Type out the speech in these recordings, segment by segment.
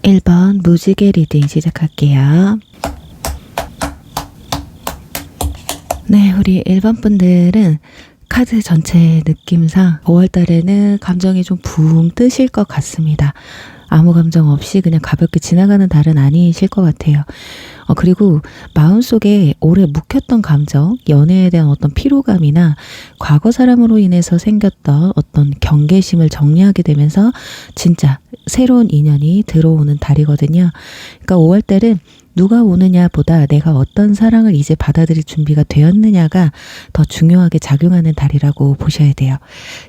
1번 무지개 리딩 시작할게요. 네, 우리 1번 분들은 카드 전체 느낌상 5월달에는 감정이 좀 붕 뜨실 것 같습니다. 아무 감정 없이 그냥 가볍게 지나가는 달은 아니실 것 같아요. 그리고 마음속에 오래 묵혔던 감정, 연애에 대한 어떤 피로감이나 과거 사람으로 인해서 생겼던 어떤 경계심을 정리하게 되면서 진짜 새로운 인연이 들어오는 달이거든요. 그러니까 5월달은 누가 오느냐 보다 내가 어떤 사랑을 이제 받아들일 준비가 되었느냐가 더 중요하게 작용하는 달이라고 보셔야 돼요.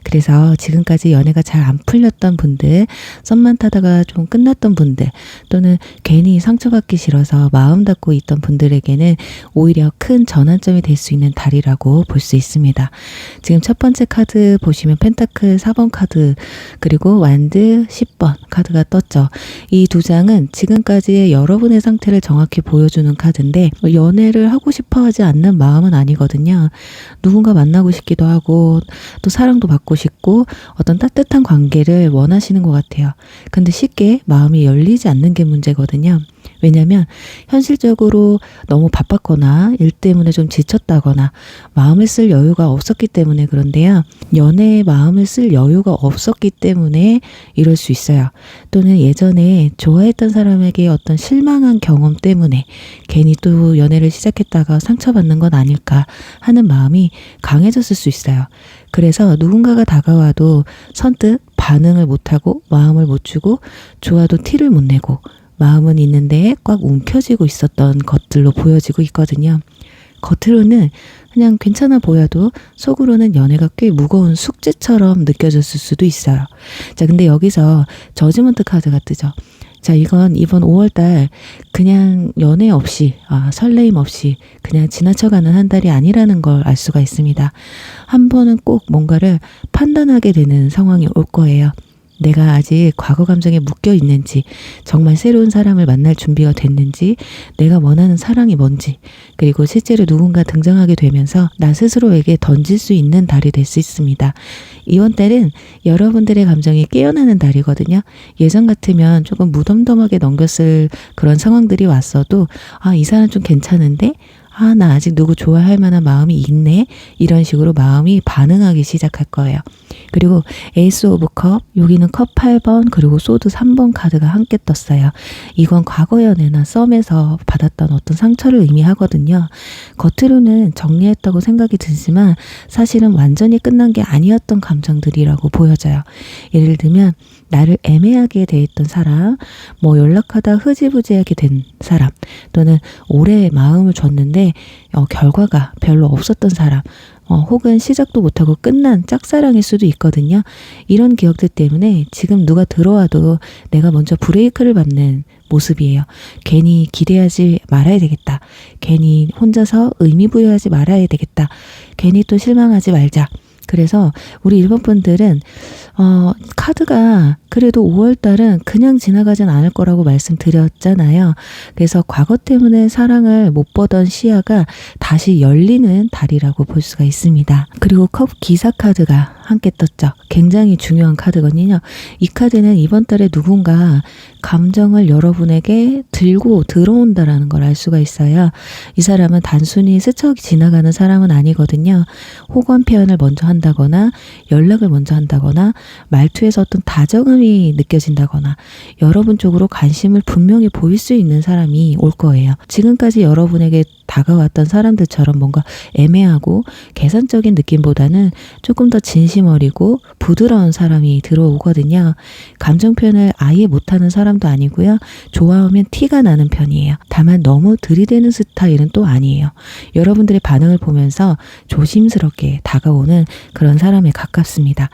그래서 지금까지 연애가 잘 안 풀렸던 분들, 썸만 타다가 좀 끝났던 분들, 또는 괜히 상처받기 싫어서 마음 닫고 있던 분들에게는 오히려 큰 전환점이 될 수 있는 달이라고 볼 수 있습니다. 지금 첫 번째 카드 보시면 펜타클 4번 카드, 그리고 완드 10번 카드가 떴죠. 이 두 장은 지금까지의 여러분의 상태를 정확히 보여주는 카드인데, 연애를 하고 싶어 하지 않는 마음은 아니거든요. 누군가 만나고 싶기도 하고 또 사랑도 받고 싶고 어떤 따뜻한 관계를 원하시는 것 같아요. 근데 쉽게 마음이 열리지 않는 게 문제거든요. 왜냐면 현실적으로 너무 바빴거나 일 때문에 좀 지쳤다거나 마음을 쓸 여유가 없었기 때문에 그런데요. 연애에 마음을 쓸 여유가 없었기 때문에 이럴 수 있어요. 또는 예전에 좋아했던 사람에게 어떤 실망한 경험 때문에 괜히 또 연애를 시작했다가 상처받는 건 아닐까 하는 마음이 강해졌을 수 있어요. 그래서 누군가가 다가와도 선뜻 반응을 못하고 마음을 못 주고 좋아도 티를 못 내고 마음은 있는데 꽉 움켜쥐고 있었던 것들로 보여지고 있거든요. 겉으로는 그냥 괜찮아 보여도 속으로는 연애가 꽤 무거운 숙제처럼 느껴졌을 수도 있어요. 자, 근데 여기서 저지먼트 카드가 뜨죠. 자, 이건 이번 5월달 그냥 연애 없이, 설레임 없이 그냥 지나쳐가는 한 달이 아니라는 걸 알 수가 있습니다. 한 번은 꼭 뭔가를 판단하게 되는 상황이 올 거예요. 내가 아직 과거 감정에 묶여 있는지, 정말 새로운 사람을 만날 준비가 됐는지, 내가 원하는 사랑이 뭔지, 그리고 실제로 누군가 등장하게 되면서 나 스스로에게 던질 수 있는 달이 될 수 있습니다. 이번 달은 여러분들의 감정이 깨어나는 달이거든요. 예전 같으면 조금 무덤덤하게 넘겼을 그런 상황들이 왔어도 이 사람 좀 괜찮은데? 나 아직 누구 좋아할 만한 마음이 있네? 이런 식으로 마음이 반응하기 시작할 거예요. 그리고 에이스 오브 컵, 여기는 컵 8번, 그리고 소드 3번 카드가 함께 떴어요. 이건 과거 연애나 썸에서 받았던 어떤 상처를 의미하거든요. 겉으로는 정리했다고 생각이 들지만 사실은 완전히 끝난 게 아니었던 감정들이라고 보여져요. 예를 들면 나를 애매하게 대했던 사람, 연락하다 흐지부지하게 된 사람, 또는 오래 마음을 줬는데 결과가 별로 없었던 사람, 혹은 시작도 못하고 끝난 짝사랑일 수도 있거든요. 이런 기억들 때문에 지금 누가 들어와도 내가 먼저 브레이크를 밟는 모습이에요. 괜히 기대하지 말아야 되겠다. 괜히 혼자서 의미 부여하지 말아야 되겠다. 괜히 또 실망하지 말자. 그래서 우리 1번 분들은 카드가 그래도 5월달은 그냥 지나가진 않을 거라고 말씀드렸잖아요. 그래서 과거 때문에 사랑을 못 보던 시야가 다시 열리는 달이라고 볼 수가 있습니다. 그리고 컵 기사 카드가 함께 떴죠. 굉장히 중요한 카드거든요. 이 카드는 이번 달에 누군가 감정을 여러분에게 들고 들어온다라는 걸 알 수가 있어요. 이 사람은 단순히 스쳐 지나가는 사람은 아니거든요. 호감 표현을 먼저 한다거나 연락을 먼저 한다거나 말투에서 어떤 다정함이 느껴진다거나 여러분 쪽으로 관심을 분명히 보일 수 있는 사람이 올 거예요. 지금까지 여러분에게 다가왔던 사람들처럼 뭔가 애매하고 계산적인 느낌보다는 조금 더 진심 어리고 부드러운 사람이 들어오거든요. 감정 표현을 아예 못하는 사람도 아니고요. 좋아하면 티가 나는 편이에요. 다만 너무 들이대는 스타일은 또 아니에요. 여러분들의 반응을 보면서 조심스럽게 다가오는 그런 사람에 가깝습니다.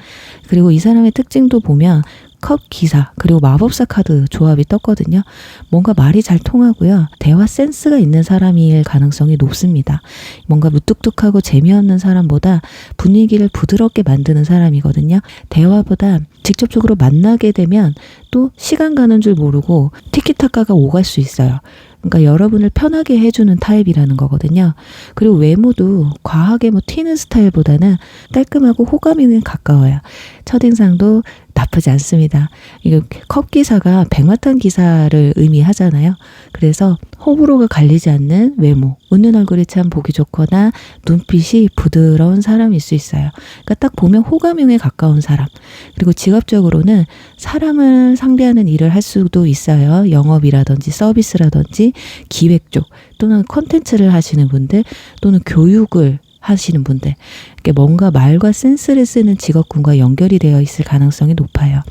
그리고 이 사람의 특징도 보면 컵 기사 그리고 마법사 카드 조합이 떴거든요. 뭔가 말이 잘 통하고요. 대화 센스가 있는 사람일 가능성이 높습니다. 뭔가 무뚝뚝하고 재미없는 사람보다 분위기를 부드럽게 만드는 사람이거든요. 대화보다 직접적으로 만나게 되면 또 시간 가는 줄 모르고 티키타카가 오갈 수 있어요. 그러니까 여러분을 편하게 해주는 타입이라는 거거든요. 그리고 외모도 과하게 튀는 스타일보다는 깔끔하고 호감 있는 가까워요. 첫인상도 나쁘지 않습니다. 이거 컵 기사가 백마탄 기사를 의미하잖아요. 그래서 호불호가 갈리지 않는 외모, 웃는 얼굴이 참 보기 좋거나 눈빛이 부드러운 사람일 수 있어요. 그러니까 딱 보면 호감형에 가까운 사람. 그리고 직업적으로는 사람을 상대하는 일을 할 수도 있어요. 영업이라든지 서비스라든지 기획 쪽 또는 콘텐츠를 하시는 분들 또는 교육을 하시는 분들, 이렇게 뭔가 말과 센스를 쓰는 직업군과 연결이 되어 있을 가능성이 높아요.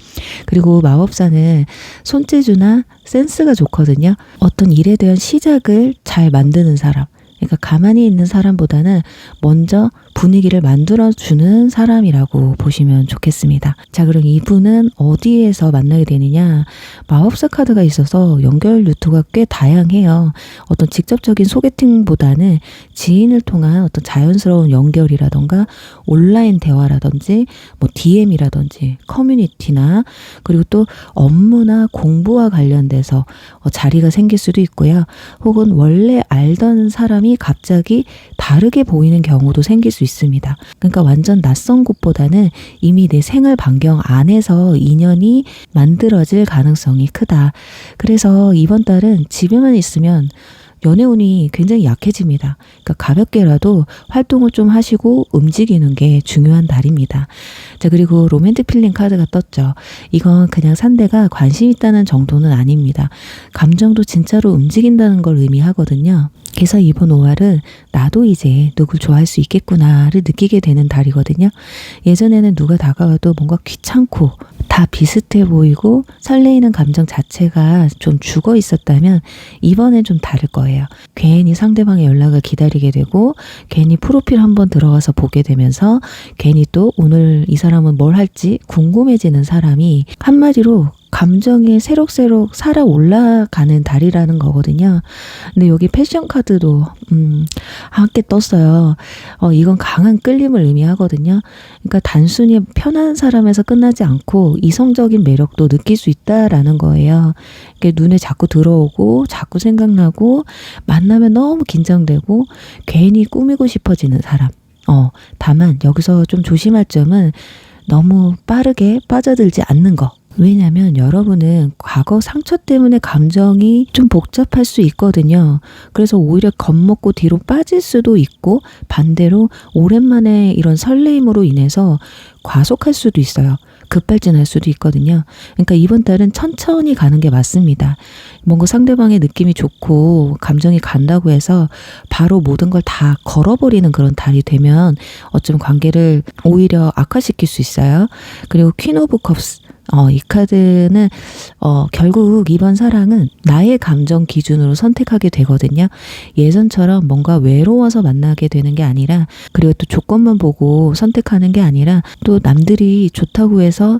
그리고 마법사는 손재주나 센스가 좋거든요. 어떤 일에 대한 시작을 잘 만드는 사람, 그러니까 가만히 있는 사람보다는 먼저 분위기를 만들어주는 사람이라고 보시면 좋겠습니다. 자, 그럼 이분은 어디에서 만나게 되느냐? 마법사 카드가 있어서 연결 루트가 꽤 다양해요. 어떤 직접적인 소개팅보다는 지인을 통한 어떤 자연스러운 연결이라던가 온라인 대화라든지 뭐 DM이라든지 커뮤니티나 그리고 또 업무나 공부와 관련돼서 자리가 생길 수도 있고요. 혹은 원래 알던 사람이 갑자기 다르게 보이는 경우도 생길 수 있습니다. 그러니까 완전 낯선 곳보다는 이미 내 생활 반경 안에서 인연이 만들어질 가능성이 크다. 그래서 이번 달은 집에만 있으면 연애운이 굉장히 약해집니다. 그러니까 가볍게라도 활동을 좀 하시고 움직이는 게 중요한 달입니다. 자, 그리고 로맨틱 필링 카드가 떴죠. 이건 그냥 상대가 관심 있다는 정도는 아닙니다. 감정도 진짜로 움직인다는 걸 의미하거든요. 그래서 이번 5월은 나도 이제 누굴 좋아할 수 있겠구나를 느끼게 되는 달이거든요. 예전에는 누가 다가와도 뭔가 귀찮고 다 비슷해 보이고 설레이는 감정 자체가 좀 죽어 있었다면 이번엔 좀 다를 거예요. 괜히 상대방의 연락을 기다리게 되고 괜히 프로필 한번 들어가서 보게 되면서 괜히 또 오늘 이 사람은 뭘 할지 궁금해지는 사람이 한마디로 감정이 새록새록 살아 올라가는 달이라는 거거든요. 근데 여기 패션 카드도 함께 떴어요. 이건 강한 끌림을 의미하거든요. 그러니까 단순히 편한 사람에서 끝나지 않고 이성적인 매력도 느낄 수 있다라는 거예요. 그러니까 눈에 자꾸 들어오고 자꾸 생각나고 만나면 너무 긴장되고 괜히 꾸미고 싶어지는 사람. 다만 여기서 좀 조심할 점은 너무 빠르게 빠져들지 않는 거. 왜냐면 여러분은 과거 상처 때문에 감정이 좀 복잡할 수 있거든요. 그래서 오히려 겁먹고 뒤로 빠질 수도 있고 반대로 오랜만에 이런 설레임으로 인해서 과속할 수도 있어요. 급발진할 수도 있거든요. 그러니까 이번 달은 천천히 가는 게 맞습니다. 뭔가 상대방의 느낌이 좋고 감정이 간다고 해서 바로 모든 걸 다 걸어버리는 그런 달이 되면 어쩌면 관계를 오히려 악화시킬 수 있어요. 그리고 퀸 오브 컵스. 이 카드는 결국 이번 사랑은 나의 감정 기준으로 선택하게 되거든요. 예전처럼 뭔가 외로워서 만나게 되는 게 아니라 그리고 또 조건만 보고 선택하는 게 아니라 또 남들이 좋다고 해서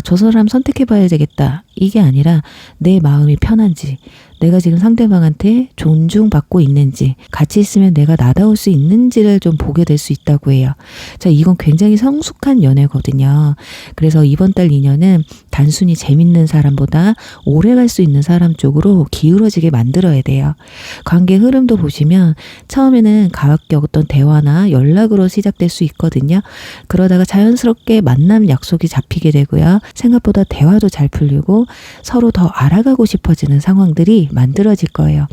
저 사람 선택해봐야 되겠다. 이게 아니라 내 마음이 편한지 내가 지금 상대방한테 존중받고 있는지 같이 있으면 내가 나다울 수 있는지를 좀 보게 될 수 있다고 해요. 자, 이건 굉장히 성숙한 연애거든요. 그래서 이번 달 인연은 단순히 재밌는 사람보다 오래 갈 수 있는 사람 쪽으로 기울어지게 만들어야 돼요. 관계 흐름도 보시면 처음에는 가볍게 어떤 대화나 연락으로 시작될 수 있거든요. 그러다가 자연스럽게 만남 약속이 잡히게 되고요. 생각보다 대화도 잘 풀리고 서로 더 알아가고 싶어지는 상황들이 만들어질 거예요.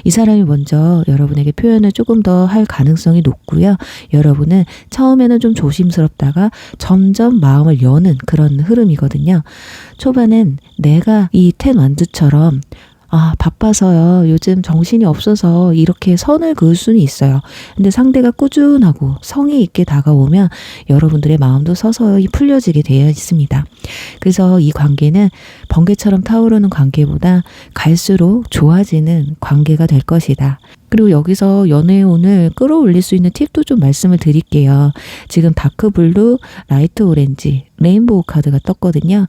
이 사람이 먼저 여러분에게 표현을 조금 더 할 가능성이 높고요. 여러분은 처음에는 좀 조심스럽다가 점점 마음을 여는 그런 흐름이거든요. 초반엔 내가 이 텐 완두처럼 바빠서요. 요즘 정신이 없어서 이렇게 선을 그을 수는 있어요. 근데 상대가 꾸준하고 성의 있게 다가오면 여러분들의 마음도 서서히 풀려지게 되어 있습니다. 그래서 이 관계는 번개처럼 타오르는 관계보다 갈수록 좋아지는 관계가 될 것이다. 그리고 여기서 연애운을 끌어올릴 수 있는 팁도 좀 말씀을 드릴게요. 지금 다크블루, 라이트 오렌지, 레인보우 카드가 떴거든요.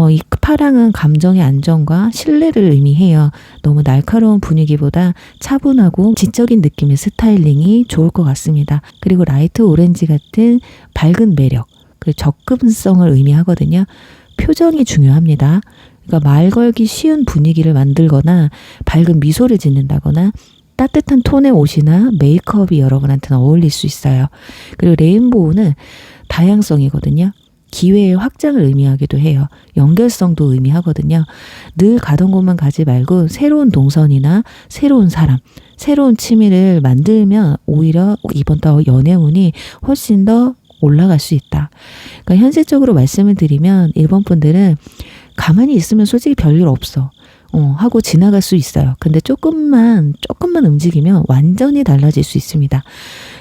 이 파랑은 감정의 안정과 신뢰를 의미해요. 너무 날카로운 분위기보다 차분하고 지적인 느낌의 스타일링이 좋을 것 같습니다. 그리고 라이트 오렌지 같은 밝은 매력, 그리고 접근성을 의미하거든요. 표정이 중요합니다. 그러니까 말 걸기 쉬운 분위기를 만들거나 밝은 미소를 짓는다거나 따뜻한 톤의 옷이나 메이크업이 여러분한테는 어울릴 수 있어요. 그리고 레인보우는 다양성이거든요. 기회의 확장을 의미하기도 해요. 연결성도 의미하거든요. 늘 가던 곳만 가지 말고 새로운 동선이나 새로운 사람, 새로운 취미를 만들면 오히려 이번 달 연애운이 훨씬 더 올라갈 수 있다. 그러니까 현실적으로 말씀을 드리면 일본 분들은 가만히 있으면 솔직히 별일 없어. 하고 지나갈 수 있어요. 근데 조금만 움직이면 완전히 달라질 수 있습니다.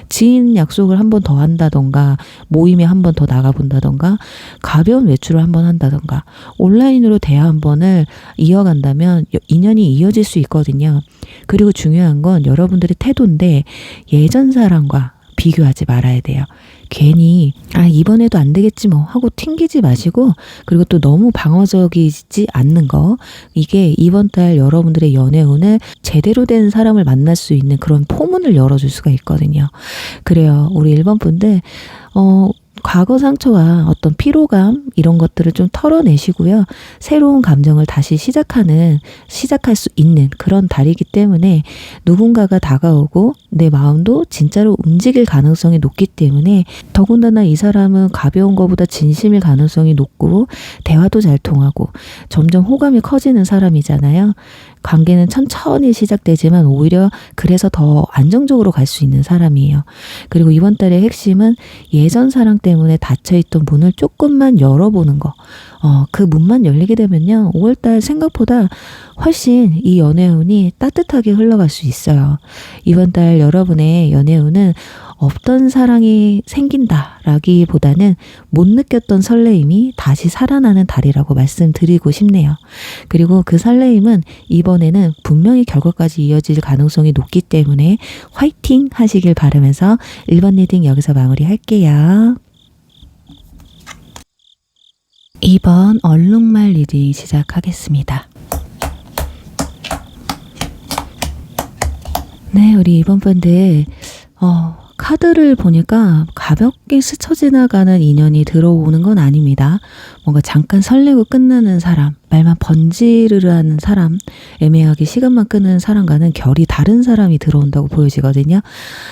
지인 약속을 한 번 더 한다던가, 모임에 한 번 더 나가본다던가, 가벼운 외출을 한 번 한다던가, 온라인으로 대화 한 번을 이어간다면 인연이 이어질 수 있거든요. 그리고 중요한 건 여러분들의 태도인데 예전 사람과 비교하지 말아야 돼요. 괜히 이번에도 안 되겠지 뭐 하고 튕기지 마시고, 그리고 또 너무 방어적이지 않는 거, 이게 이번 달 여러분들의 연애운을 제대로 된 사람을 만날 수 있는 그런 포문을 열어줄 수가 있거든요. 그래요. 우리 1번 분들 과거 상처와 어떤 피로감 이런 것들을 좀 털어내시고요. 새로운 감정을 다시 시작할 수 있는 그런 달이기 때문에 누군가가 다가오고 내 마음도 진짜로 움직일 가능성이 높기 때문에, 더군다나 이 사람은 가벼운 것보다 진심일 가능성이 높고 대화도 잘 통하고 점점 호감이 커지는 사람이잖아요. 관계는 천천히 시작되지만 오히려 그래서 더 안정적으로 갈 수 있는 사람이에요. 그리고 이번 달의 핵심은 예전 사랑 때문에 닫혀있던 문을 조금만 열어보는 거. 그 문만 열리게 되면요, 5월달 생각보다 훨씬 이 연애운이 따뜻하게 흘러갈 수 있어요. 이번 달 여러분의 연애운은 없던 사랑이 생긴다라기보다는 못 느꼈던 설레임이 다시 살아나는 달이라고 말씀드리고 싶네요. 그리고 그 설레임은 이번에는 분명히 결과까지 이어질 가능성이 높기 때문에 화이팅 하시길 바라면서 1번 리딩 여기서 마무리할게요. 2번 얼룩말 리딩 시작하겠습니다. 네, 우리 2번 분들 카드를 보니까 가볍게 스쳐 지나가는 인연이 들어오는 건 아닙니다. 뭔가 잠깐 설레고 끝나는 사람, 말만 번지르르하는 사람, 애매하게 시간만 끄는 사람과는 결이 다른 사람이 들어온다고 보여지거든요.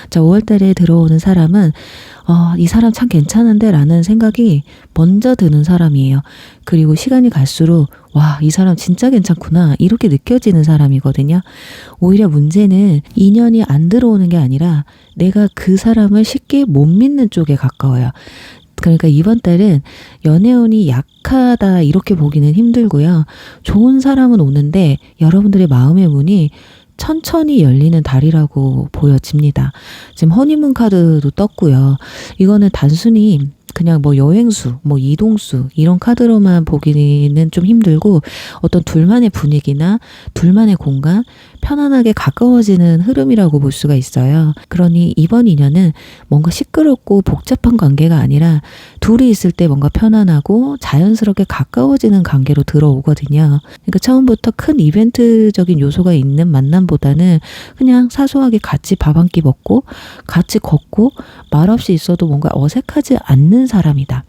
자, 5월달에 들어오는 사람은 이 사람 참 괜찮은데 라는 생각이 먼저 드는 사람이에요. 그리고 시간이 갈수록 와, 이 사람 진짜 괜찮구나 이렇게 느껴지는 사람이거든요. 오히려 문제는 인연이 안 들어오는 게 아니라 내가 그 사람을 쉽게 못 믿는 쪽에 가까워요. 그러니까 이번 달은 연애운이 약하다 이렇게 보기는 힘들고요. 좋은 사람은 오는데 여러분들의 마음의 문이 천천히 열리는 달이라고 보여집니다. 지금 허니문 카드도 떴고요. 이거는 단순히 그냥 뭐 여행수, 뭐 이동수 이런 카드로만 보기는 좀 힘들고, 어떤 둘만의 분위기나 둘만의 공간, 편안하게 가까워지는 흐름이라고 볼 수가 있어요. 그러니 이번 인연은 뭔가 시끄럽고 복잡한 관계가 아니라 둘이 있을 때 뭔가 편안하고 자연스럽게 가까워지는 관계로 들어오거든요. 그러니까 처음부터 큰 이벤트적인 요소가 있는 만남보다는 그냥 사소하게 같이 밥 한 끼 먹고 같이 걷고 말없이 있어도 뭔가 어색하지 않는 사람이다.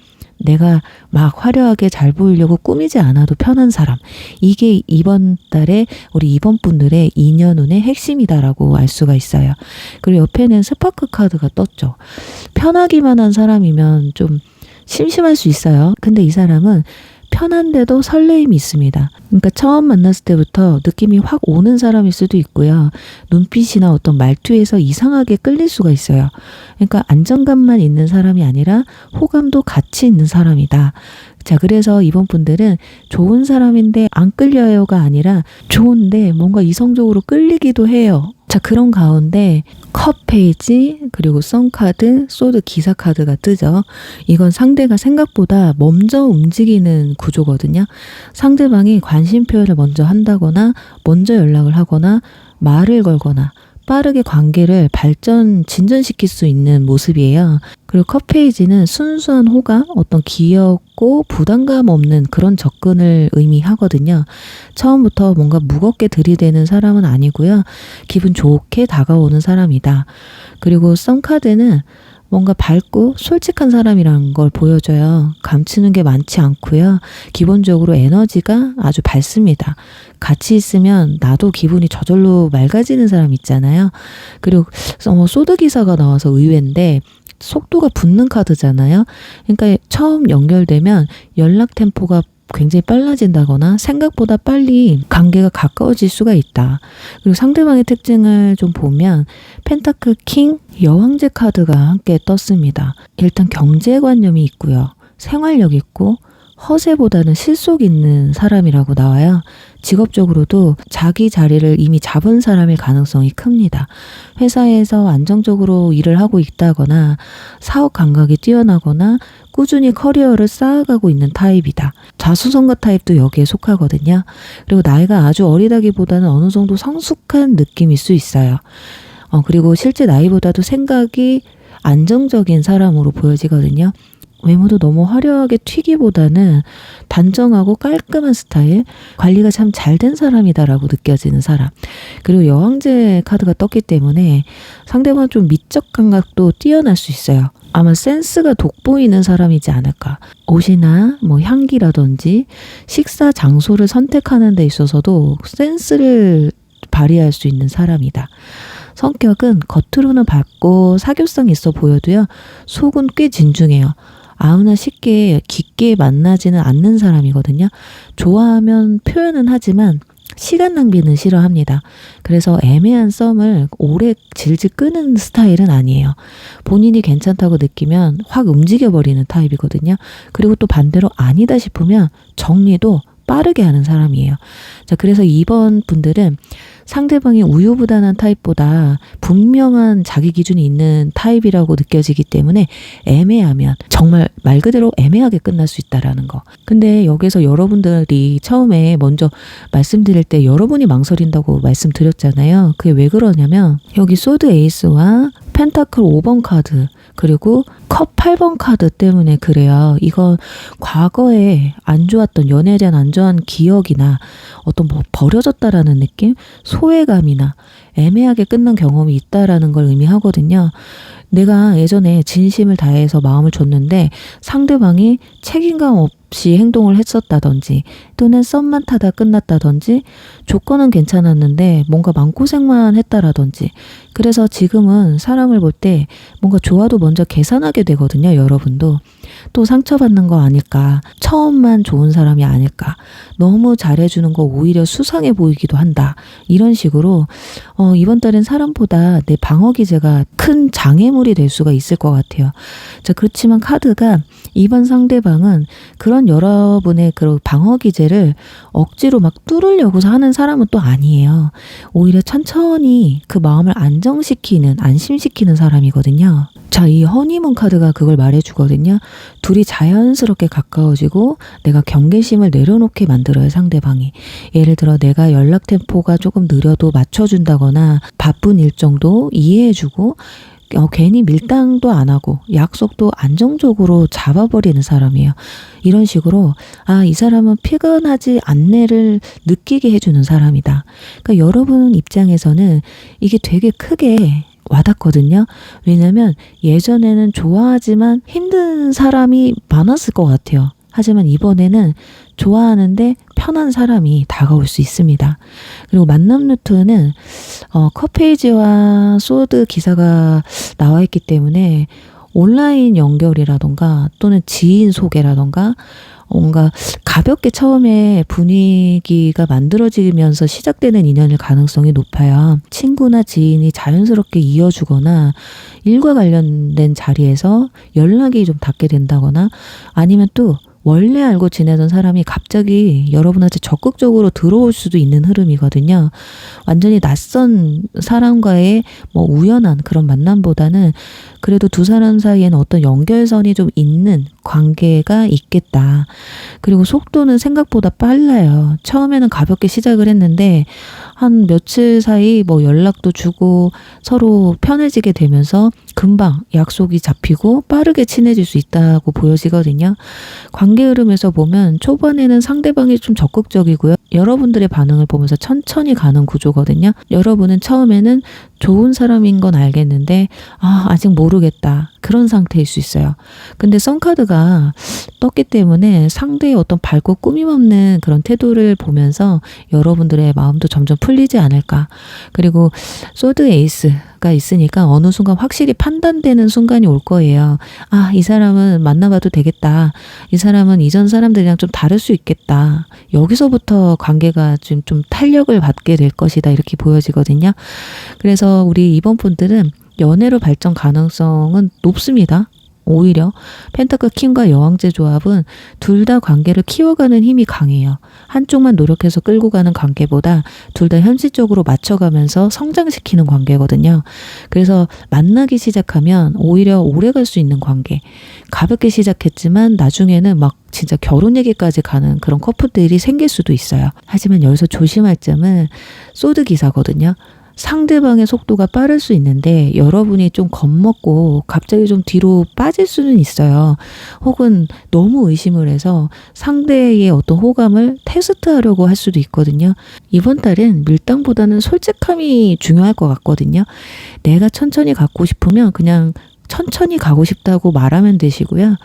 내가 막 화려하게 잘 보이려고 꾸미지 않아도 편한 사람. 이게 이번 달에 우리 2번 분들의 인연운의 핵심이다라고 알 수가 있어요. 그리고 옆에는 스파크 카드가 떴죠. 편하기만 한 사람이면 좀 심심할 수 있어요. 근데 이 사람은 편한데도 설레임이 있습니다. 그러니까 처음 만났을 때부터 느낌이 확 오는 사람일 수도 있고요. 눈빛이나 어떤 말투에서 이상하게 끌릴 수가 있어요. 그러니까 안정감만 있는 사람이 아니라 호감도 같이 있는 사람이다. 자, 그래서 이번 분들은 좋은 사람인데 안 끌려요가 아니라 좋은데 뭔가 이성적으로 끌리기도 해요. 자, 그런 가운데 컵 페이지, 그리고 썬카드, 소드 기사 카드가 뜨죠. 이건 상대가 생각보다 먼저 움직이는 구조거든요. 상대방이 관심 표현을 먼저 한다거나 먼저 연락을 하거나 말을 걸거나 빠르게 관계를 진전시킬 수 있는 모습이에요. 그리고 컵 페이지는 순수한 호감, 어떤 귀엽고 부담감 없는 그런 접근을 의미하거든요. 처음부터 뭔가 무겁게 들이대는 사람은 아니고요. 기분 좋게 다가오는 사람이다. 그리고 썬카드는 뭔가 밝고 솔직한 사람이라는 걸 보여줘요. 감추는 게 많지 않고요. 기본적으로 에너지가 아주 밝습니다. 같이 있으면 나도 기분이 저절로 맑아지는 사람 있잖아요. 그리고 소드 기사가 나와서 의외인데 속도가 붙는 카드잖아요. 그러니까 처음 연결되면 연락 템포가 굉장히 빨라진다거나 생각보다 빨리 관계가 가까워질 수가 있다. 그리고 상대방의 특징을 좀 보면 펜타클 킹, 여왕제 카드가 함께 떴습니다. 일단 경제관념이 있고요. 생활력 있고 허세보다는 실속 있는 사람이라고 나와요. 직업적으로도 자기 자리를 이미 잡은 사람일 가능성이 큽니다. 회사에서 안정적으로 일을 하고 있다거나 사업 감각이 뛰어나거나 꾸준히 커리어를 쌓아가고 있는 타입이다. 자수성가 타입도 여기에 속하거든요. 그리고 나이가 아주 어리다기보다는 어느 정도 성숙한 느낌일 수 있어요. 그리고 실제 나이보다도 생각이 안정적인 사람으로 보여지거든요. 외모도 너무 화려하게 튀기보다는 단정하고 깔끔한 스타일, 관리가 참 잘 된 사람이다라고 느껴지는 사람. 그리고 여왕제 카드가 떴기 때문에 상대방 좀 미적 감각도 뛰어날 수 있어요. 아마 센스가 돋보이는 사람이지 않을까. 옷이나 뭐 향기라든지 식사 장소를 선택하는 데 있어서도 센스를 발휘할 수 있는 사람이다. 성격은 겉으로는 밝고 사교성 있어 보여도요, 속은 꽤 진중해요. 아무나 쉽게 깊게 만나지는 않는 사람이거든요. 좋아하면 표현은 하지만 시간 낭비는 싫어합니다. 그래서 애매한 썸을 오래 질질 끄는 스타일은 아니에요. 본인이 괜찮다고 느끼면 확 움직여버리는 타입이거든요. 그리고 또 반대로 아니다 싶으면 정리도 빠르게 하는 사람이에요. 자, 그래서 이번 분들은 상대방이 우유부단한 타입보다 분명한 자기 기준이 있는 타입이라고 느껴지기 때문에 애매하면 정말 말 그대로 애매하게 끝날 수 있다라는 거. 근데 여기서 여러분들이 처음에 먼저 말씀드릴 때 여러분이 망설인다고 말씀드렸잖아요. 그게 왜 그러냐면 여기 소드 에이스와 펜타클 5번 카드 그리고 컵 8번 카드 때문에 그래요. 이건 과거에 안 좋았던 연애에 대한 안 좋은 기억이나 어떤 뭐 버려졌다라는 느낌, 소외감이나 애매하게 끝난 경험이 있다라는 걸 의미하거든요. 내가 예전에 진심을 다해서 마음을 줬는데 상대방이 책임감 없이 행동을 했었다든지 또는 썸만 타다 끝났다든지 조건은 괜찮았는데 뭔가 마음고생만 했다라든지 그래서 지금은 사람을 볼 때 뭔가 좋아도 먼저 계산하게 되거든요. 여러분도. 또 상처받는 거 아닐까, 처음만 좋은 사람이 아닐까, 너무 잘해주는 거 오히려 수상해 보이기도 한다, 이런 식으로 이번 달엔 사람보다 내 방어 기제가 큰 장애물이 될 수가 있을 것 같아요. 자, 그렇지만 카드가 이번 상대방은 그런 여러분의 그런 방어 기제를 억지로 막 뚫으려고 하는 사람은 또 아니에요. 오히려 천천히 그 마음을 안정시키는, 안심시키는 사람이거든요. 자, 이 허니문 카드가 그걸 말해주거든요. 둘이 자연스럽게 가까워지고 내가 경계심을 내려놓게 만들어요, 상대방이. 예를 들어 내가 연락 템포가 조금 느려도 맞춰준다거나 바쁜 일정도 이해해주고 괜히 밀당도 안 하고 약속도 안정적으로 잡아버리는 사람이에요. 이런 식으로 이 사람은 피곤하지 않네를 느끼게 해주는 사람이다. 그러니까 여러분 입장에서는 이게 되게 크게 와닿거든요. 왜냐면 예전에는 좋아하지만 힘든 사람이 많았을 것 같아요. 하지만 이번에는 좋아하는데 편한 사람이 다가올 수 있습니다. 그리고 만남 루트는 컵페이지와 소드 기사가 나와 있기 때문에 온라인 연결이라던가 또는 지인 소개라던가 뭔가 가볍게 처음에 분위기가 만들어지면서 시작되는 인연일 가능성이 높아요. 친구나 지인이 자연스럽게 이어주거나 일과 관련된 자리에서 연락이 좀 닿게 된다거나 아니면 또 원래 알고 지내던 사람이 갑자기 여러분한테 적극적으로 들어올 수도 있는 흐름이거든요. 완전히 낯선 사람과의 뭐 우연한 그런 만남보다는 그래도 두 사람 사이에는 어떤 연결선이 좀 있는 관계가 있겠다. 그리고 속도는 생각보다 빨라요. 처음에는 가볍게 시작을 했는데 한 며칠 사이 뭐 연락도 주고 서로 편해지게 되면서 금방 약속이 잡히고 빠르게 친해질 수 있다고 보여지거든요. 관계 흐름에서 보면 초반에는 상대방이 좀 적극적이고요. 여러분들의 반응을 보면서 천천히 가는 구조거든요. 여러분은 처음에는 좋은 사람인 건 알겠는데 아직 모르겠다. 그런 상태일 수 있어요. 근데 썬카드가 카드가 떴기 때문에 상대의 어떤 밝고 꾸밈 없는 그런 태도를 보면서 여러분들의 마음도 점점 풀리지 않을까. 그리고 소드 에이스가 있으니까 어느 순간 확실히 판단되는 순간이 올 거예요. 아, 이 사람은 만나봐도 되겠다. 이 사람은 이전 사람들이랑 좀 다를 수 있겠다. 여기서부터 관계가 좀 탄력을 받게 될 것이다. 이렇게 보여지거든요. 그래서 우리 이번 분들은 연애로 발전 가능성은 높습니다. 오히려 펜타클 킹과 여왕제 조합은 둘 다 관계를 키워가는 힘이 강해요. 한쪽만 노력해서 끌고 가는 관계보다 둘 다 현실적으로 맞춰가면서 성장시키는 관계거든요. 그래서 만나기 시작하면 오히려 오래 갈 수 있는 관계. 가볍게 시작했지만 나중에는 막 진짜 결혼 얘기까지 가는 그런 커플들이 생길 수도 있어요. 하지만 여기서 조심할 점은 소드 기사거든요. 상대방의 속도가 빠를 수 있는데 여러분이 좀 겁먹고 갑자기 좀 뒤로 빠질 수는 있어요. 혹은 너무 의심을 해서 상대의 어떤 호감을 테스트하려고 할 수도 있거든요. 이번 달은 밀당보다는 솔직함이 중요할 것 같거든요. 내가 천천히 갖고 싶으면 그냥 천천히 가고 싶다고 말하면 되시고요.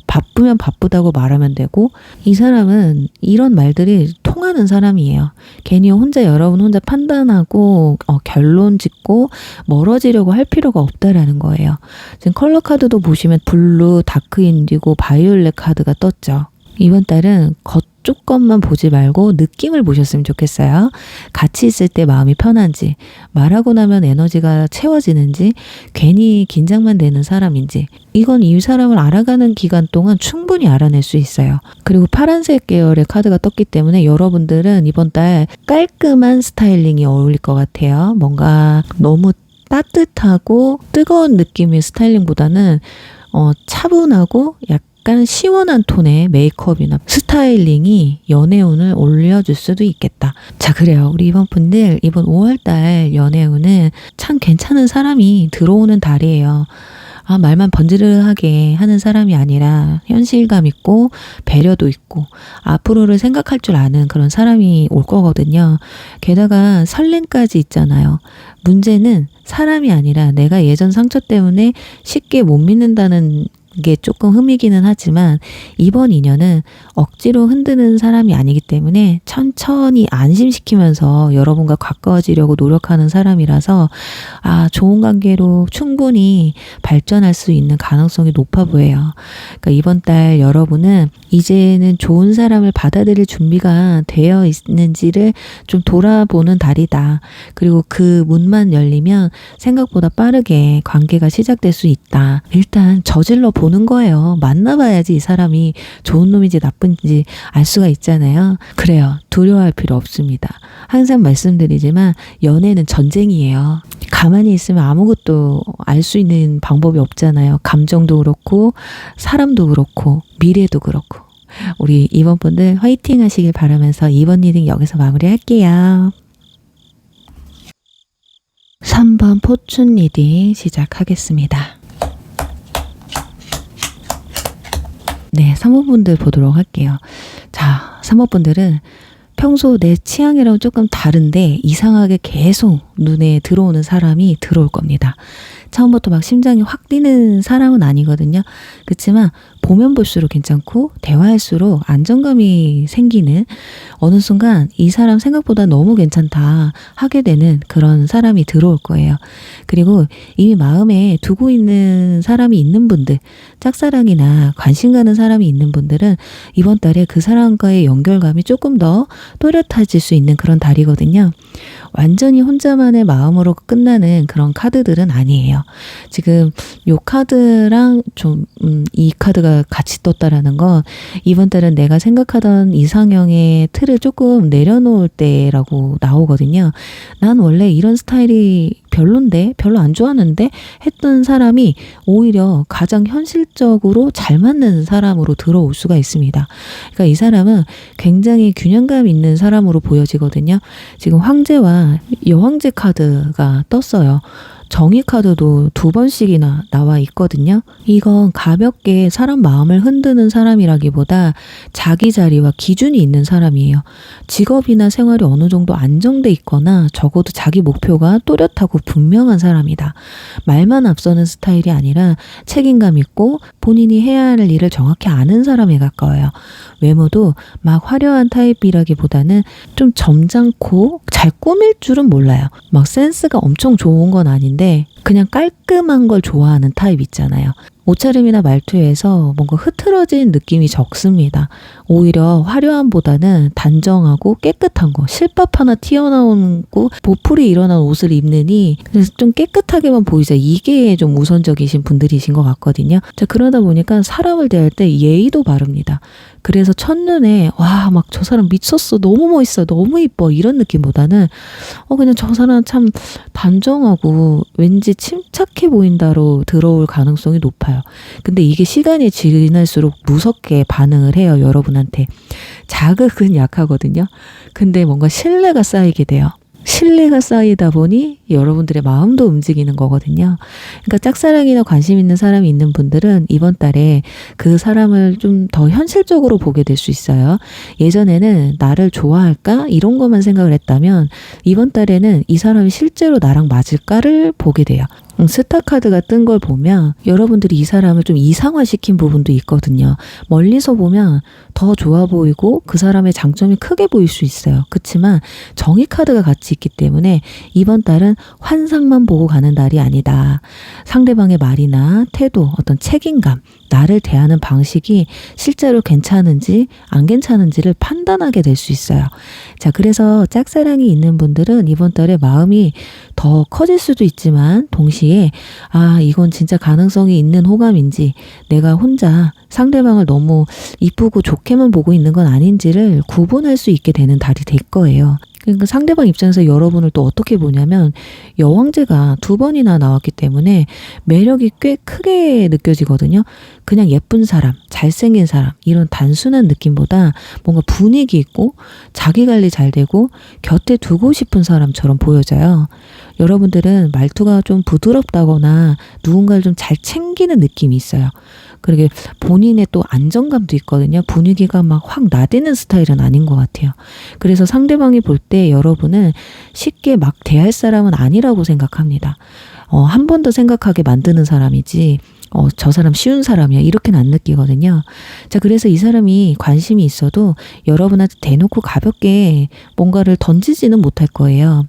바쁘면 바쁘다고 말하면 되고, 이 사람은 이런 말들이 통하는 사람이에요. 괜히 여러분 혼자 판단하고 결론 짓고 멀어지려고 할 필요가 없다라는 거예요. 지금 컬러 카드도 보시면 블루, 다크 인디고, 바이올렛 카드가 떴죠. 이번 달은 겉쪽 것만 보지 말고 느낌을 보셨으면 좋겠어요. 같이 있을 때 마음이 편한지, 말하고 나면 에너지가 채워지는지, 괜히 긴장만 되는 사람인지, 이건 이 사람을 알아가는 기간 동안 충분히 알아낼 수 있어요. 그리고 파란색 계열의 카드가 떴기 때문에 여러분들은 이번 달 깔끔한 스타일링이 어울릴 것 같아요. 뭔가 너무 따뜻하고 뜨거운 느낌의 스타일링보다는 차분하고 약간 시원한 톤의 메이크업이나 스타일링이 연애운을 올려줄 수도 있겠다. 자, 그래요. 우리 이번 분들 이번 5월달 연애운은 참 괜찮은 사람이 들어오는 달이에요. 아, 말만 번지르르하게 하는 사람이 아니라 현실감 있고 배려도 있고 앞으로를 생각할 줄 아는 그런 사람이 올 거거든요. 게다가 설렘까지 있잖아요. 문제는 사람이 아니라 내가 예전 상처 때문에 쉽게 못 믿는다는 게 조금 흠이기는 하지만 이번 인연은 억지로 흔드는 사람이 아니기 때문에 천천히 안심시키면서 여러분과 가까워지려고 노력하는 사람이라서 좋은 관계로 충분히 발전할 수 있는 가능성이 높아 보여요. 그러니까 이번 달 여러분은 이제는 좋은 사람을 받아들일 준비가 되어 있는지를 좀 돌아보는 달이다. 그리고 그 문만 열리면 생각보다 빠르게 관계가 시작될 수 있다. 일단 저질러 보는 거예요. 만나봐야지 이 사람이 좋은 놈인지 나쁜지 알 수가 있잖아요. 그래요. 두려워할 필요 없습니다. 항상 말씀드리지만 연애는 전쟁이에요. 가만히 있으면 아무것도 알 수 있는 방법이 없잖아요. 감정도 그렇고 사람도 그렇고 미래도 그렇고. 우리 이번 분들 화이팅 하시길 바라면서 이번 리딩 여기서 마무리할게요. 3번 포춘 리딩 시작하겠습니다. 네, 3번 분들 보도록 할게요. 자, 3번 분들은 평소 내 취향이랑 조금 다른데 이상하게 계속 눈에 들어오는 사람이 들어올 겁니다. 처음부터 막 심장이 확 뛰는 사람은 아니거든요. 그렇지만 보면 볼수록 괜찮고 대화할수록 안정감이 생기는, 어느 순간 이 사람 생각보다 너무 괜찮다 하게 되는 그런 사람이 들어올 거예요. 그리고 이미 마음에 두고 있는 사람이 있는 분들, 짝사랑이나 관심 가는 사람이 있는 분들은 이번 달에 그 사람과의 연결감이 조금 더 또렷해질 수 있는 그런 달이거든요. 완전히 혼자만의 마음으로 끝나는 그런 카드들은 아니에요. 지금 요 카드랑 좀 이 카드가 같이 떴다라는 건 이번 달은 내가 생각하던 이상형의 틀을 조금 내려놓을 때라고 나오거든요. 난 원래 이런 스타일이 별론데, 별로 안 좋아하는데 했던 사람이 오히려 가장 현실적으로 잘 맞는 사람으로 들어올 수가 있습니다. 그러니까 이 사람은 굉장히 균형감 있는 사람으로 보여지거든요. 지금 황제와 여왕제 카드가 떴어요. 정의 카드도 2번씩이나 나와 있거든요. 이건 가볍게 사람 마음을 흔드는 사람이라기보다 자기 자리와 기준이 있는 사람이에요. 직업이나 생활이 어느 정도 안정돼 있거나 적어도 자기 목표가 또렷하고 분명한 사람이다. 말만 앞서는 스타일이 아니라 책임감 있고 본인이 해야 할 일을 정확히 아는 사람에 가까워요. 외모도 막 화려한 타입이라기보다는 좀 점잖고 잘 꾸밀 줄은 몰라요. 막 센스가 엄청 좋은 건 아닌데 그냥 깔끔한 걸 좋아하는 타입 있잖아요. 옷차림이나 말투에서 뭔가 흐트러진 느낌이 적습니다. 오히려 화려함보다는 단정하고 깨끗한 거, 실밥 하나 튀어나오고 보풀이 일어난 옷을 입느니 그래서 좀 깨끗하게만 보이자 이게 좀 우선적이신 분들이신 것 같거든요. 자, 그러다 보니까 사람을 대할 때 예의도 바릅니다. 그래서 첫눈에 와, 막 저 사람 미쳤어, 너무 멋있어, 너무 이뻐 이런 느낌보다는 그냥 저 사람 참 단정하고 왠지 침착해 보인다로 들어올 가능성이 높아요. 근데 이게 시간이 지날수록 무섭게 반응을 해요, 여러분한테. 자극은 약하거든요. 근데 뭔가 신뢰가 쌓이게 돼요. 신뢰가 쌓이다 보니 여러분들의 마음도 움직이는 거거든요. 그러니까 짝사랑이나 관심 있는 사람이 있는 분들은 이번 달에 그 사람을 좀 더 현실적으로 보게 될 수 있어요. 예전에는 나를 좋아할까? 이런 것만 생각을 했다면 이번 달에는 이 사람이 실제로 나랑 맞을까를 보게 돼요. 스타 카드가 뜬 걸 보면 여러분들이 이 사람을 좀 이상화시킨 부분도 있거든요. 멀리서 보면 더 좋아 보이고 그 사람의 장점이 크게 보일 수 있어요. 그렇지만 정의 카드가 같이 있기 때문에 이번 달은 환상만 보고 가는 달이 아니다. 상대방의 말이나 태도, 어떤 책임감, 나를 대하는 방식이 실제로 괜찮은지 안 괜찮은지를 판단하게 될 수 있어요. 자, 그래서 짝사랑이 있는 분들은 이번 달에 마음이 더 커질 수도 있지만 동시에 이건 진짜 가능성이 있는 호감인지 내가 혼자 상대방을 너무 이쁘고 좋게만 보고 있는 건 아닌지를 구분할 수 있게 되는 달이 될 거예요. 그러니까 상대방 입장에서 여러분을 또 어떻게 보냐면 여왕제가 2번이나 나왔기 때문에 매력이 꽤 크게 느껴지거든요. 그냥 예쁜 사람, 잘생긴 사람 이런 단순한 느낌보다 뭔가 분위기 있고 자기 관리 잘 되고 곁에 두고 싶은 사람처럼 보여져요. 여러분들은 말투가 좀 부드럽다거나 누군가를 좀 잘 챙기는 느낌이 있어요. 그리고 본인의 또 안정감도 있거든요. 분위기가 막 확 나대는 스타일은 아닌 것 같아요. 그래서 상대방이 볼 때 여러분은 쉽게 막 대할 사람은 아니라고 생각합니다. 한 번 더 생각하게 만드는 사람이지 저 사람 쉬운 사람이야 이렇게는 안 느끼거든요. 자, 그래서 이 사람이 관심이 있어도 여러분한테 대놓고 가볍게 뭔가를 던지지는 못할 거예요.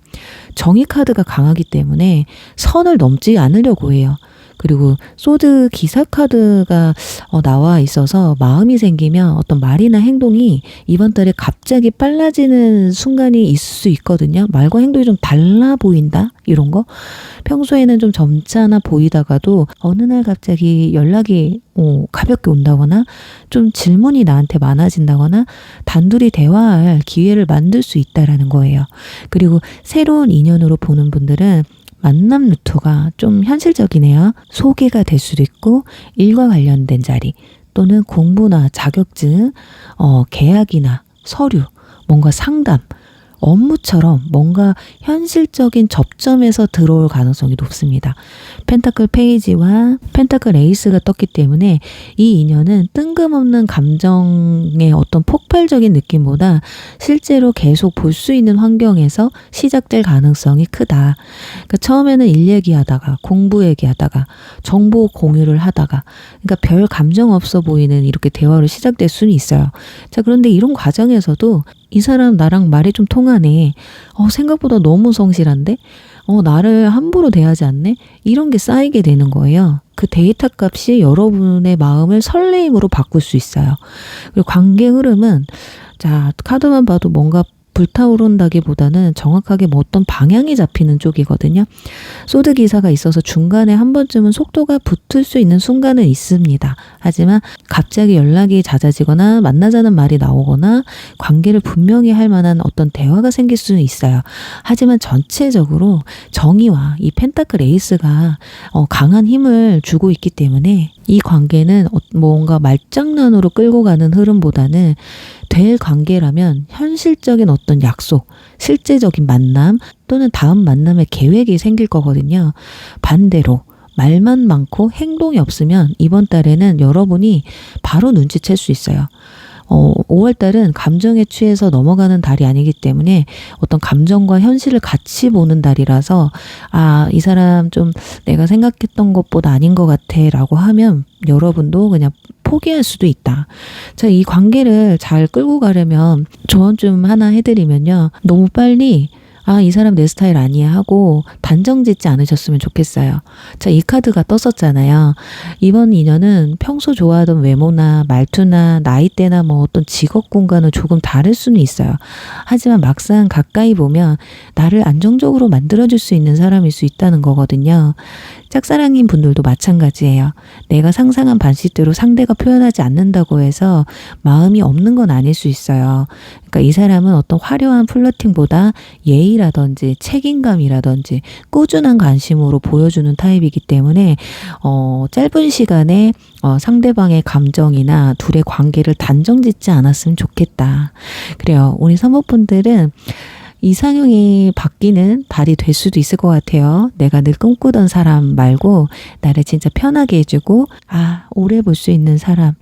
정의 카드가 강하기 때문에 선을 넘지 않으려고 해요. 그리고 소드 기사 카드가 나와 있어서 마음이 생기면 어떤 말이나 행동이 이번 달에 갑자기 빨라지는 순간이 있을 수 있거든요. 말과 행동이 좀 달라 보인다? 이런 거. 평소에는 좀 점잖아 보이다가도 어느 날 갑자기 연락이 가볍게 온다거나 좀 질문이 나한테 많아진다거나 단둘이 대화할 기회를 만들 수 있다라는 거예요. 그리고 새로운 인연으로 보는 분들은 만남 루트가 좀 현실적이네요. 소개가 될 수도 있고 일과 관련된 자리 또는 공부나 자격증, 계약이나 서류, 뭔가 상담, 업무처럼 뭔가 현실적인 접점에서 들어올 가능성이 높습니다. 펜타클 페이지와 펜타클 에이스가 떴기 때문에 이 인연은 뜬금없는 감정의 어떤 폭발적인 느낌보다 실제로 계속 볼 수 있는 환경에서 시작될 가능성이 크다. 그러니까 처음에는 일 얘기하다가 공부 얘기하다가 정보 공유를 하다가 그러니까 별 감정 없어 보이는 이렇게 대화로 시작될 수는 있어요. 자, 그런데 이런 과정에서도 이 사람 나랑 말이 좀 통하네. 생각보다 너무 성실한데? 나를 함부로 대하지 않네? 이런 게 쌓이게 되는 거예요. 그 데이터 값이 여러분의 마음을 설레임으로 바꿀 수 있어요. 그리고 관계 흐름은 자, 카드만 봐도 뭔가 불타오른다기보다는 정확하게 뭐 어떤 방향이 잡히는 쪽이거든요. 소드 기사가 있어서 중간에 한 번쯤은 속도가 붙을 수 있는 순간은 있습니다. 하지만 갑자기 연락이 잦아지거나 만나자는 말이 나오거나 관계를 분명히 할 만한 어떤 대화가 생길 수는 있어요. 하지만 전체적으로 정의와 이 펜타클 에이스가 강한 힘을 주고 있기 때문에 이 관계는 뭔가 말장난으로 끌고 가는 흐름보다는 될 관계라면 현실적인 어떤 약속, 실제적인 만남 또는 다음 만남의 계획이 생길 거거든요. 반대로 말만 많고 행동이 없으면 이번 달에는 여러분이 바로 눈치챌 수 있어요. 5월 달은 감정에 취해서 넘어가는 달이 아니기 때문에 어떤 감정과 현실을 같이 보는 달이라서 이 사람 좀 내가 생각했던 것보다 아닌 것 같아 라고 하면 여러분도 그냥 포기할 수도 있다. 자, 이 관계를 잘 끌고 가려면 조언 좀 하나 해드리면요. 너무 빨리 이 사람 내 스타일 아니야 하고 단정 짓지 않으셨으면 좋겠어요. 자, 이 카드가 떴었잖아요. 이번 인연은 평소 좋아하던 외모나 말투나 나이대나 뭐 어떤 직업군과는 조금 다를 수는 있어요. 하지만 막상 가까이 보면 나를 안정적으로 만들어줄 수 있는 사람일 수 있다는 거거든요. 짝사랑인 분들도 마찬가지예요. 내가 상상한 반식대로 상대가 표현하지 않는다고 해서 마음이 없는 건 아닐 수 있어요. 그러니까 이 사람은 어떤 화려한 플러팅보다 예의라든지 책임감이라든지 꾸준한 관심으로 보여주는 타입이기 때문에 짧은 시간에 상대방의 감정이나 둘의 관계를 단정짓지 않았으면 좋겠다. 그래요. 우리 사모분들은 이상형이 바뀌는 달이 될 수도 있을 것 같아요. 내가 늘 꿈꾸던 사람 말고 나를 진짜 편하게 해주고 오래 볼 수 있는 사람,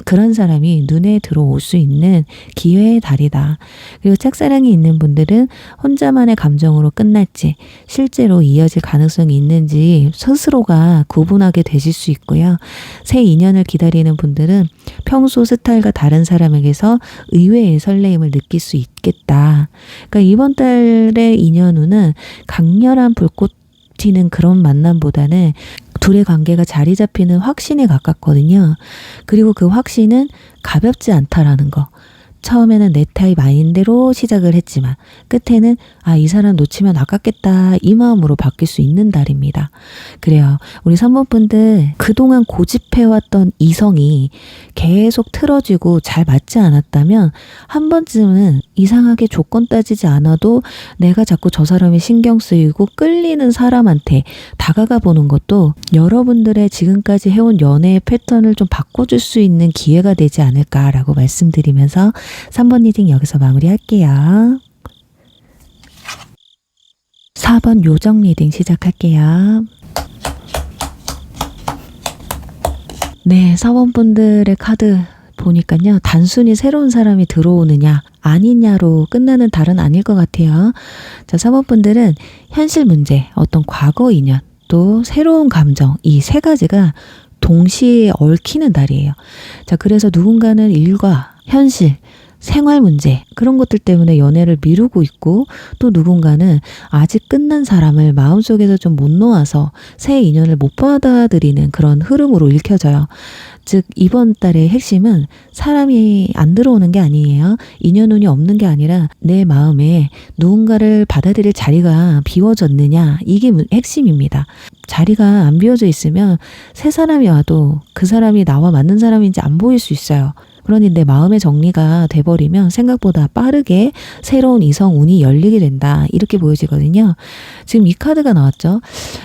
그런 사람이 눈에 들어올 수 있는 기회의 달이다. 그리고 짝사랑이 있는 분들은 혼자만의 감정으로 끝날지 실제로 이어질 가능성이 있는지 스스로가 구분하게 되실 수 있고요. 새 인연을 기다리는 분들은 평소 스타일과 다른 사람에게서 의외의 설레임을 느낄 수 있겠다. 그러니까 이번 달의 인연운은 강렬한 불꽃 튀는 그런 만남보다는 둘의 관계가 자리 잡히는 확신에 가깝거든요. 그리고 그 확신은 가볍지 않다라는 거. 처음에는 내 타입 아닌 대로 시작을 했지만 끝에는 이 사람 놓치면 아깝겠다 이 마음으로 바뀔 수 있는 달입니다. 그래요. 우리 3번 분들 그동안 고집해왔던 이성이 계속 틀어지고 잘 맞지 않았다면 한 번쯤은 이상하게 조건 따지지 않아도 내가 자꾸 저 사람이 신경 쓰이고 끌리는 사람한테 다가가 보는 것도 여러분들의 지금까지 해온 연애의 패턴을 좀 바꿔줄 수 있는 기회가 되지 않을까라고 말씀드리면서 3번 리딩 여기서 마무리할게요. 4번 요정 리딩 시작할게요. 네, 4번 분들의 카드 보니까요. 단순히 새로운 사람이 들어오느냐 아니냐로 끝나는 달은 아닐 것 같아요. 자, 4번 분들은 현실 문제, 어떤 과거 인연, 또 새로운 감정 이 세 가지가 동시에 얽히는 달이에요. 자, 그래서 누군가는 일과 현실, 생활 문제 그런 것들 때문에 연애를 미루고 있고 또 누군가는 아직 끝난 사람을 마음속에서 좀 못 놓아서 새 인연을 못 받아들이는 그런 흐름으로 읽혀져요. 즉 이번 달의 핵심은 사람이 안 들어오는 게 아니에요. 인연운이 없는 게 아니라 내 마음에 누군가를 받아들일 자리가 비워졌느냐 이게 핵심입니다. 자리가 안 비워져 있으면 새 사람이 와도 그 사람이 나와 맞는 사람인지 안 보일 수 있어요. 그러니 내 마음의 정리가 돼버리면 생각보다 빠르게 새로운 이성 운이 열리게 된다. 이렇게 보여지거든요. 지금 이 카드가 나왔죠.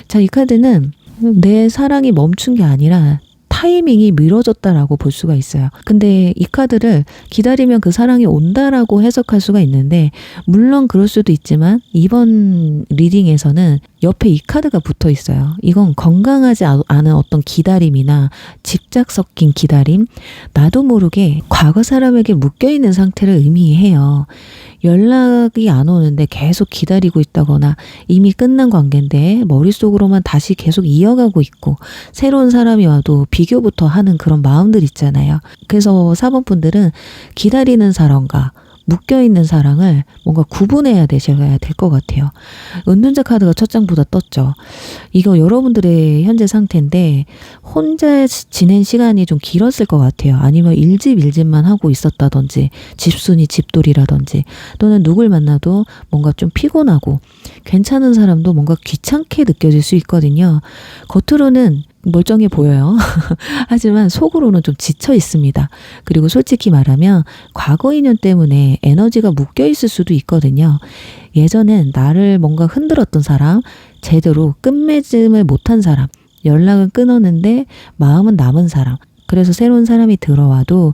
자, 이 카드는 내 사랑이 멈춘 게 아니라 타이밍이 미뤄졌다라고 볼 수가 있어요. 근데 이 카드를 기다리면 그 사랑이 온다라고 해석할 수가 있는데 물론 그럴 수도 있지만 이번 리딩에서는 옆에 이 카드가 붙어 있어요. 이건 건강하지 않은 어떤 기다림이나 집착 섞인 기다림, 나도 모르게 과거 사람에게 묶여있는 상태를 의미해요. 연락이 안 오는데 계속 기다리고 있다거나 이미 끝난 관계인데 머릿속으로만 다시 계속 이어가고 있고 새로운 사람이 와도 비교부터 하는 그런 마음들 있잖아요. 그래서 4번 분들은 기다리는 사람과 묶여있는 사랑을 뭔가 구분해야 되셔야 될 것 같아요. 은둔자 카드가 첫 장보다 떴죠. 이거 여러분들의 현재 상태인데 혼자 지낸 시간이 좀 길었을 것 같아요. 아니면 일집만 하고 있었다든지 집순이 집돌이라든지 또는 누굴 만나도 뭔가 좀 피곤하고 괜찮은 사람도 뭔가 귀찮게 느껴질 수 있거든요. 겉으로는 멀쩡해 보여요. 하지만 속으로는 좀 지쳐 있습니다. 그리고 솔직히 말하면 과거 인연 때문에 에너지가 묶여 있을 수도 있거든요. 예전엔 나를 뭔가 흔들었던 사람, 제대로 끝맺음을 못한 사람, 연락을 끊었는데 마음은 남은 사람, 그래서 새로운 사람이 들어와도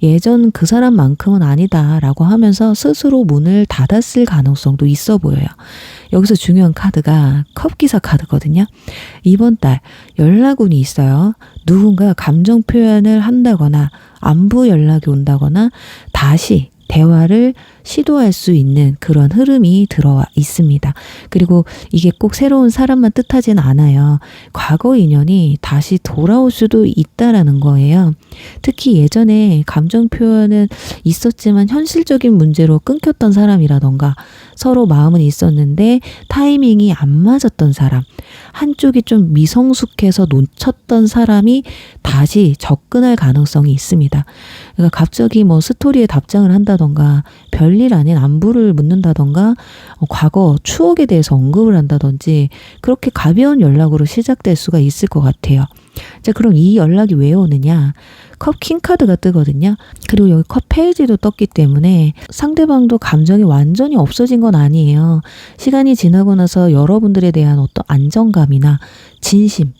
예전 그 사람만큼은 아니다라고 하면서 스스로 문을 닫았을 가능성도 있어 보여요. 여기서 중요한 카드가 컵기사 카드거든요. 이번 달 연락운이 있어요. 누군가 감정 표현을 한다거나 안부 연락이 온다거나 다시 대화를 시도할 수 있는 그런 흐름이 들어와 있습니다. 그리고 이게 꼭 새로운 사람만 뜻하진 않아요. 과거 인연이 다시 돌아올 수도 있다라는 거예요. 특히 예전에 감정 표현은 있었지만 현실적인 문제로 끊겼던 사람이라던가 서로 마음은 있었는데 타이밍이 안 맞았던 사람, 한쪽이 좀 미성숙해서 놓쳤던 사람이 다시 접근할 가능성이 있습니다. 그러니까 갑자기 뭐 스토리에 답장을 한다던가 별일 아닌 안부를 묻는다던가 과거 추억에 대해서 언급을 한다든지 그렇게 가벼운 연락으로 시작될 수가 있을 것 같아요. 자, 그럼 이 연락이 왜 오느냐? 컵 킹카드가 뜨거든요. 그리고 여기 컵 페이지도 떴기 때문에 상대방도 감정이 완전히 없어진 건 아니에요. 시간이 지나고 나서 여러분들에 대한 어떤 안정감이나 진심,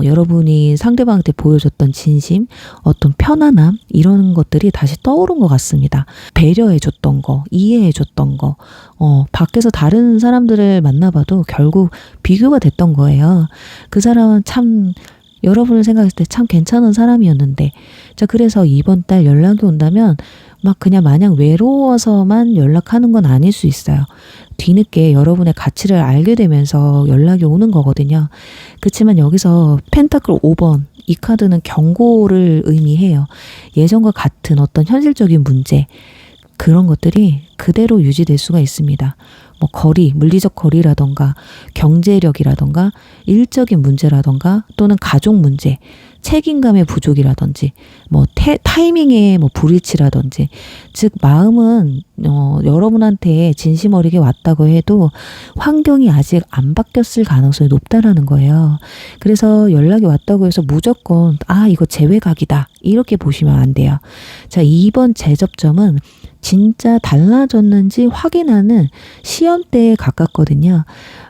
여러분이 상대방한테 보여줬던 진심, 어떤 편안함, 이런 것들이 다시 떠오른 것 같습니다. 배려해줬던 거, 이해해줬던 거, 밖에서 다른 사람들을 만나봐도 결국 비교가 됐던 거예요. 그 사람은 참, 여러분을 생각했을 때 참 괜찮은 사람이었는데, 자, 그래서 이번 달 연락이 온다면 막 그냥 마냥 외로워서만 연락하는 건 아닐 수 있어요. 뒤늦게 여러분의 가치를 알게 되면서 연락이 오는 거거든요. 그렇지만 여기서 펜타클 5번, 이 카드는 경고를 의미해요. 예전과 같은 어떤 현실적인 문제, 그런 것들이 그대로 유지될 수가 있습니다. 뭐 거리, 물리적 거리라던가 경제력이라던가 일적인 문제라던가 또는 가족 문제, 책임감의 부족이라든지 뭐 타이밍의 뭐 불일치라든지, 즉 마음은 여러분한테 진심 어리게 왔다고 해도 환경이 아직 안 바뀌었을 가능성이 높다라는 거예요. 그래서 연락이 왔다고 해서 무조건 이거 재회각이다 이렇게 보시면 안 돼요. 자, 2번 재접점은 진짜 달라졌는지 확인하는 시험대에 가깝거든요.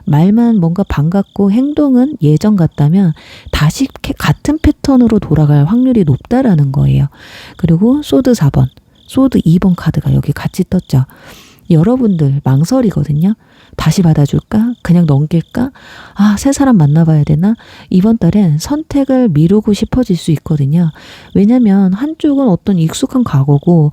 말만 뭔가 반갑고 행동은 예전 같다면 다시 같은 패턴으로 돌아갈 확률이 높다라는 거예요. 그리고 소드 4번, 소드 2번 카드가 여기 같이 떴죠. 여러분들 망설이거든요. 다시 받아줄까? 그냥 넘길까? 새 사람 만나봐야 되나? 이번 달엔 선택을 미루고 싶어질 수 있거든요. 왜냐면 한쪽은 어떤 익숙한 과거고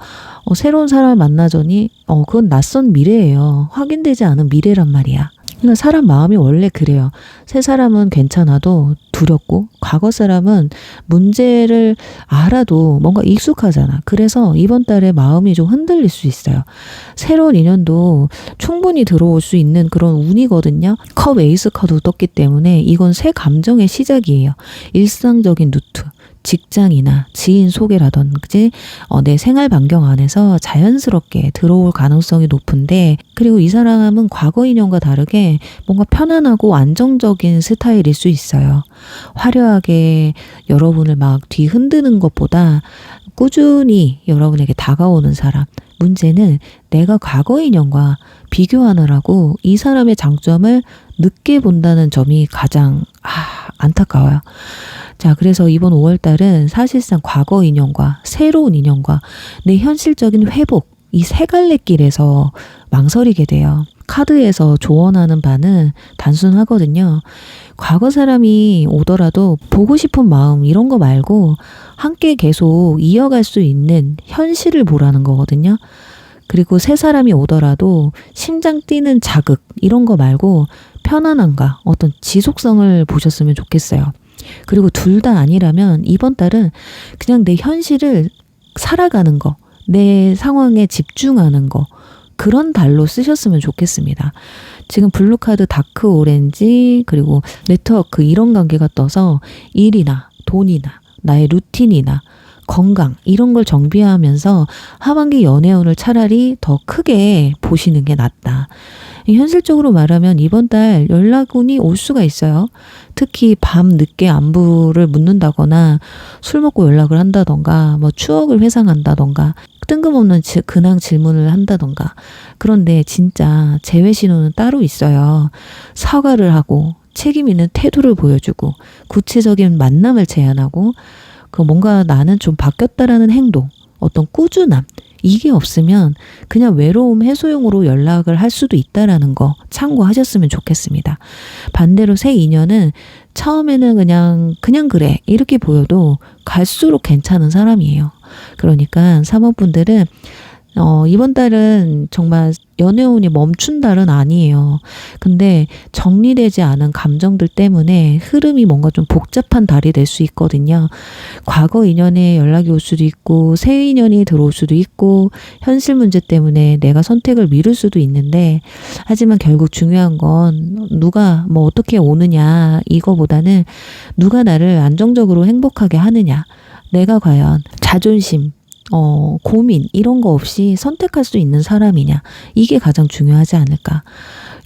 새로운 사람을 만나자니 그건 낯선 미래예요. 확인되지 않은 미래란 말이야. 그러니까 사람 마음이 원래 그래요. 새 사람은 괜찮아도 두렵고 과거 사람은 문제를 알아도 뭔가 익숙하잖아. 그래서 이번 달에 마음이 좀 흔들릴 수 있어요. 새로운 인연도 충분히 들어올 수 있는 그런 운이거든요. 컵 에이스 카드 떴기 때문에 이건 새 감정의 시작이에요. 일상적인 루트, 직장이나 지인 소개라든지 내 생활 반경 안에서 자연스럽게 들어올 가능성이 높은데, 그리고 이 사람은 과거 인연과 다르게 뭔가 편안하고 안정적인 스타일일 수 있어요. 화려하게 여러분을 막 뒤흔드는 것보다 꾸준히 여러분에게 다가오는 사람. 문제는 내가 과거 인연과 비교하느라고 이 사람의 장점을 늦게 본다는 점이 가장 안타까워요. 자, 그래서 이번 5월달은 사실상 과거 인연과 새로운 인연과 내 현실적인 회복, 이 세 갈래 길에서 망설이게 돼요. 카드에서 조언하는 바는 단순하거든요. 과거 사람이 오더라도 보고 싶은 마음 이런 거 말고 함께 계속 이어갈 수 있는 현실을 보라는 거거든요. 그리고 새 사람이 오더라도 심장 뛰는 자극 이런 거 말고 편안함과 어떤 지속성을 보셨으면 좋겠어요. 그리고 둘 다 아니라면 이번 달은 그냥 내 현실을 살아가는 거, 내 상황에 집중하는 거, 그런 달로 쓰셨으면 좋겠습니다. 지금 블루카드, 다크 오렌지, 그리고 네트워크 이런 관계가 떠서 일이나 돈이나 나의 루틴이나 건강 이런 걸 정비하면서 하반기 연애운을 차라리 더 크게 보시는 게 낫다. 현실적으로 말하면 이번 달 연락운이 올 수가 있어요. 특히 밤 늦게 안부를 묻는다거나 술 먹고 연락을 한다던가 뭐 추억을 회상한다던가 뜬금없는 근황 질문을 한다던가. 그런데 진짜 재회 신호는 따로 있어요. 사과를 하고 책임 있는 태도를 보여주고 구체적인 만남을 제안하고 그 뭔가 나는 좀 바뀌었다라는 행동, 어떤 꾸준함 이게 없으면 그냥 외로움 해소용으로 연락을 할 수도 있다라는 거 참고하셨으면 좋겠습니다. 반대로 새 인연은 처음에는 그냥 그래 이렇게 보여도 갈수록 괜찮은 사람이에요. 그러니까 3번 분들은 이번 달은 정말 연애운이 멈춘 달은 아니에요. 근데 정리되지 않은 감정들 때문에 흐름이 뭔가 좀 복잡한 달이 될 수 있거든요. 과거 인연에 연락이 올 수도 있고 새 인연이 들어올 수도 있고 현실 문제 때문에 내가 선택을 미룰 수도 있는데 하지만 결국 중요한 건 누가 뭐 어떻게 오느냐 이거보다는 누가 나를 안정적으로 행복하게 하느냐 내가 과연 자존심 고민 이런 거 없이 선택할 수 있는 사람이냐 이게 가장 중요하지 않을까.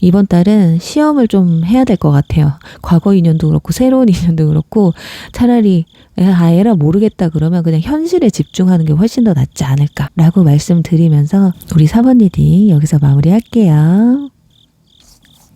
이번 달은 시험을 좀 해야 될 것 같아요. 과거 인연도 그렇고 새로운 인연도 그렇고 차라리 에라 모르겠다 그러면 그냥 현실에 집중하는 게 훨씬 더 낫지 않을까 라고 말씀드리면서 우리 4번 리딩 여기서 마무리할게요.